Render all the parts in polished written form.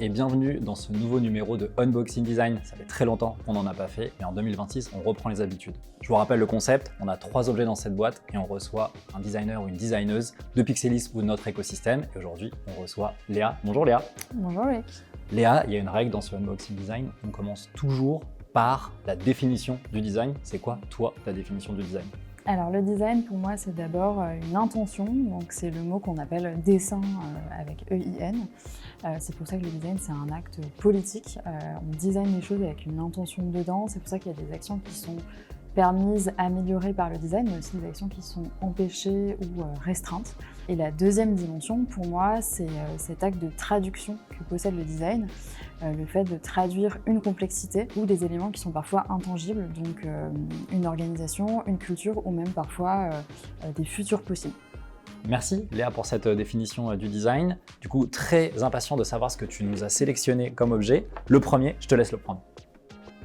et bienvenue dans ce nouveau numéro de Unboxing Design. Ça fait très longtemps qu'on n'en a pas fait et en 2026, on reprend les habitudes. Je vous rappelle le concept, on a 3 objets dans cette boîte et on reçoit un designer ou une designeuse de Pixelis ou de notre écosystème. Et aujourd'hui, on reçoit Léa. Bonjour Léa. Bonjour Loïc. Léa, il y a une règle dans ce Unboxing Design, on commence toujours par la définition du design. C'est quoi, toi, ta définition du design ? Alors le design pour moi c'est d'abord une intention, donc c'est le mot qu'on appelle dessin avec EIN. C'est pour ça que le design c'est un acte politique, on design les choses avec une intention dedans, c'est pour ça qu'il y a des actions qui sont permises, améliorées par le design, mais aussi des actions qui sont empêchées ou restreintes. Et la deuxième dimension, pour moi, c'est cet acte de traduction que possède le design, le fait de traduire une complexité ou des éléments qui sont parfois intangibles, donc une organisation, une culture ou même parfois des futurs possibles. Merci Léa pour cette définition du design. Du coup, très impatient de savoir ce que tu nous as sélectionné comme objet. Le premier, je te laisse le prendre.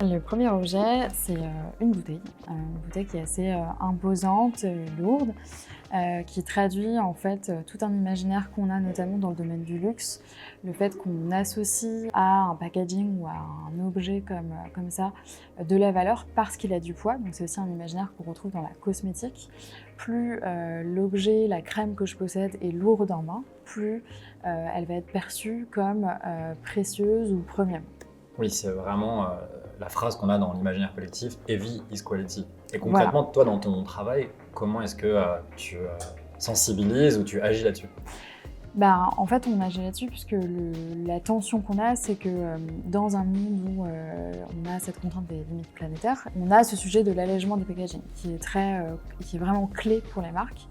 Le premier objet, c'est une bouteille qui est assez imposante, lourde, qui traduit en fait tout un imaginaire qu'on a notamment dans le domaine du luxe. Le fait qu'on associe à un packaging ou à un objet comme ça de la valeur parce qu'il a du poids. Donc c'est aussi un imaginaire qu'on retrouve dans la cosmétique. Plus l'objet, la crème que je possède est lourde en main, plus elle va être perçue comme précieuse ou premium. Oui, c'est vraiment la phrase qu'on a dans l'imaginaire collectif, heavy is quality. Et concrètement, Toi, dans ton travail, comment est-ce que tu sensibilises ou tu agis là-dessus ? En fait, on agit là-dessus puisque la tension qu'on a, c'est que dans un monde où on a cette contrainte des limites planétaires, on a ce sujet de l'allègement du packaging qui est vraiment clé pour les marques.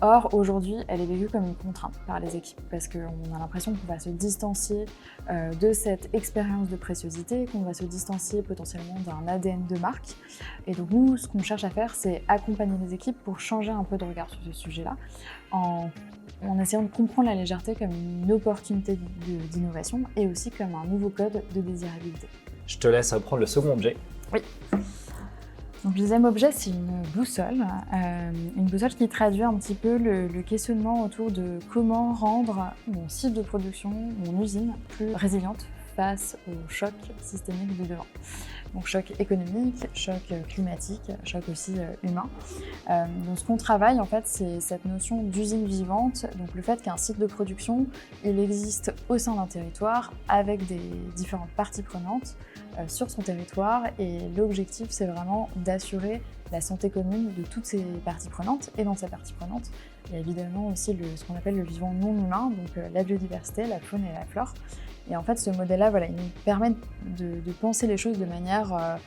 Or, aujourd'hui, elle est vécue comme une contrainte par les équipes parce qu'on a l'impression qu'on va se distancier de cette expérience de préciosité, qu'on va se distancier potentiellement d'un ADN de marque. Et donc nous, ce qu'on cherche à faire, c'est accompagner les équipes pour changer un peu de regard sur ce sujet-là en essayant de comprendre la légèreté comme une opportunité d'innovation et aussi comme un nouveau code de désirabilité. Je te laisse prendre le second objet. Oui. Donc, le deuxième objet, c'est une boussole qui traduit un petit peu le questionnement autour de comment rendre mon site de production, mon usine, plus résiliente face au choc systémique de demain. Donc choc économique, choc climatique, choc aussi humain. Donc ce qu'on travaille en fait, c'est cette notion d'usine vivante, donc le fait qu'un site de production, il existe au sein d'un territoire avec des différentes parties prenantes sur son territoire et l'objectif c'est vraiment d'assurer la santé commune de toutes ces parties prenantes et dans ces parties prenantes, il y a évidemment aussi ce qu'on appelle le vivant non humain, donc la biodiversité, la faune et la flore. Et en fait, ce modèle-là, il nous permet de penser les choses de manière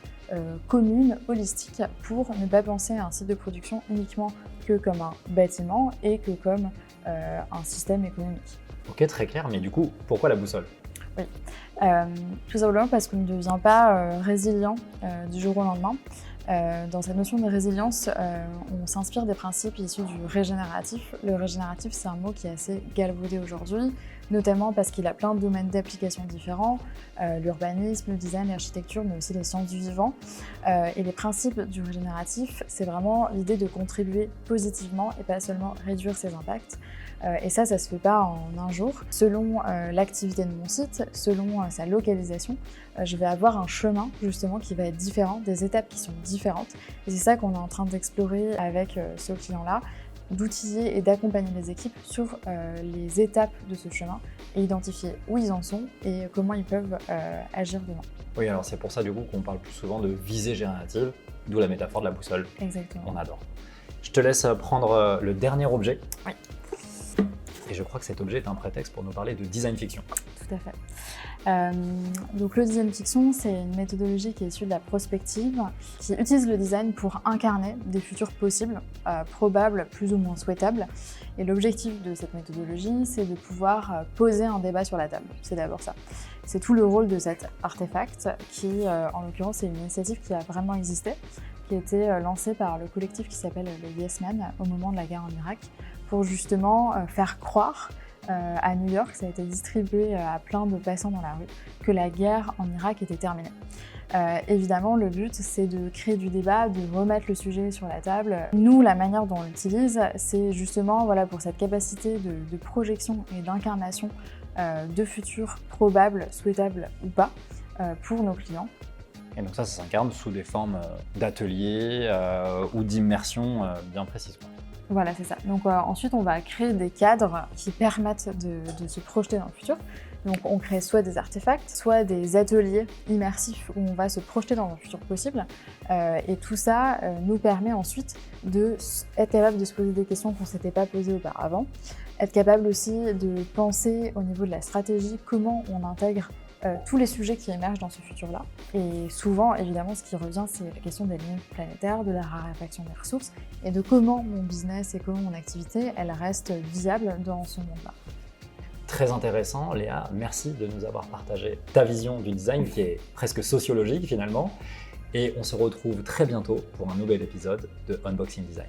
commune, holistique, pour ne pas penser à un site de production uniquement que comme un bâtiment et que comme un système économique. Ok, très clair, mais du coup, pourquoi la boussole ? Oui, tout simplement parce qu'on ne devient pas résilient du jour au lendemain. Dans cette notion de résilience, on s'inspire des principes issus du régénératif. Le régénératif, c'est un mot qui est assez galvaudé aujourd'hui, notamment parce qu'il a plein de domaines d'application différents, l'urbanisme, le design, l'architecture, mais aussi les sciences du vivant. Et les principes du régénératif, c'est vraiment l'idée de contribuer positivement et pas seulement réduire ses impacts. Et ça se fait pas en un jour. Selon l'activité de mon site, selon sa localisation, je vais avoir un chemin justement qui va être différent, des étapes qui sont différentes. Et c'est ça qu'on est en train d'explorer avec ce client-là, d'outiller et d'accompagner les équipes sur les étapes de ce chemin et identifier où ils en sont et comment ils peuvent agir demain. Oui, alors c'est pour ça du coup qu'on parle plus souvent de visée générative, d'où la métaphore de la boussole. Exactement. On adore. Je te laisse prendre le dernier objet. Oui. Et je crois que cet objet est un prétexte pour nous parler de design fiction. Tout à fait. Donc le design fiction, c'est une méthodologie qui est issue de la prospective, qui utilise le design pour incarner des futurs possibles, probables, plus ou moins souhaitables. Et l'objectif de cette méthodologie, c'est de pouvoir poser un débat sur la table. C'est d'abord ça. C'est tout le rôle de cet artefact qui, en l'occurrence, est une initiative qui a vraiment existé, qui a été lancée par le collectif qui s'appelle le Yes Men au moment de la guerre en Irak, pour justement faire croire à New York, ça a été distribué à plein de passants dans la rue, que la guerre en Irak était terminée. Évidemment, le but, c'est de créer du débat, de remettre le sujet sur la table. Nous, la manière dont on l'utilise, c'est justement pour cette capacité de projection et d'incarnation de futur probable, souhaitable ou pas pour nos clients. Et donc ça s'incarne sous des formes d'ateliers ou d'immersion bien précises. Voilà, c'est ça. Donc ensuite, on va créer des cadres qui permettent de se projeter dans le futur. Donc on crée soit des artefacts, soit des ateliers immersifs où on va se projeter dans le futur possible. Et tout ça nous permet ensuite d'être capable de se poser des questions qu'on ne s'était pas posées auparavant, être capable aussi de penser au niveau de la stratégie comment on intègre tous les sujets qui émergent dans ce futur-là. Et souvent, évidemment, ce qui revient, c'est la question des limites planétaires, de la raréfaction des ressources et de comment mon business et comment mon activité, elle reste viable dans ce monde-là. Très intéressant, Léa. Merci de nous avoir partagé ta vision du design qui est presque sociologique finalement. Et on se retrouve très bientôt pour un nouvel épisode de Unboxing Design.